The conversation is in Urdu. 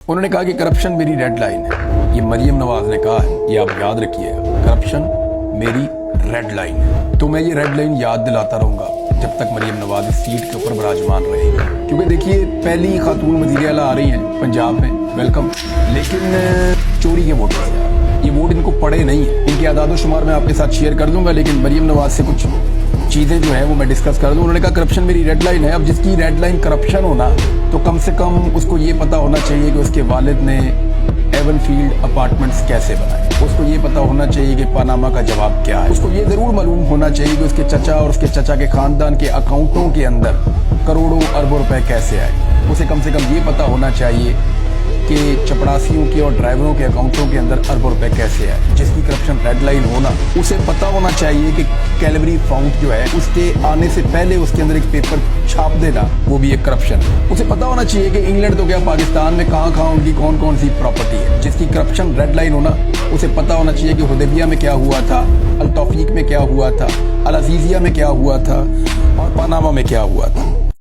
انہوں نے کہا کہ کرپشن میری ریڈ لائن ہے. یہ مریم نواز نے کہا ہے, یہ آپ یاد رکھیے گا, کرپشن میری ریڈ لائن ہے. تو میں یہ ریڈ لائن یاد دلاتا رہوں گا جب تک مریم نواز اس سیٹ کے اوپر براجمان رہے گی. کیونکہ دیکھیے پہلی خاتون وزیر اعلیٰ آ رہی ہیں پنجاب میں, ویلکم, لیکن چوری کے ووٹ سے یہ ووٹ ان کو پڑے نہیں ہیں. ان کے اعداد و شمار میں آپ کے ساتھ شیئر کر دوں گا, لیکن مریم نواز سے کچھ چیزیں جو ہیں وہ میں ڈسکس کر دوں. انہوں نے کہا کرپشن میری ریڈ لائن ہے. اب جس کی ریڈ لائن کرپشن ہونا, تو کم سے کم اس کو یہ پتا ہونا چاہیے کہ اس کے والد نے ایون فیلڈ اپارٹمنٹس کیسے بنائے. اس کو یہ پتا ہونا چاہیے کہ پاناما کا جواب کیا ہے. اس کو یہ ضرور معلوم ہونا چاہیے کہ اس کے چچا اور اس کے چچا کے خاندان کے اکاؤنٹوں کے اندر کروڑوں اربوں روپے کیسے آئے. اسے کم سے کم یہ پتا ہونا چاہیے کہ چپڑاسیوں کے اور ڈرائیوروں کے اکاؤنٹوں کے اندر اربوں روپے کیسے آئے. جس کی کرپشن ریڈ لائن ہونا, اسے پتا ہونا چاہیے کہ کیلوری فاؤنٹ جو ہے اس کے آنے سے پہلے اس کے اندر ایک پیپر چھاپ دینا, وہ بھی ایک کرپشن. اسے پتا ہونا چاہیے کہ انگلینڈ تو کیا پاکستان میں کہاں کہاں ان کی کون کون سی پراپرٹی ہے. جس کی کرپشن ریڈ لائن ہونا, اسے پتا ہونا چاہیے کہ حدیبیہ میں کیا ہوا تھا, التوفیق میں کیا ہوا تھا, العزیزیہ میں کیا ہوا تھا, اور پاناما میں کیا ہوا تھا.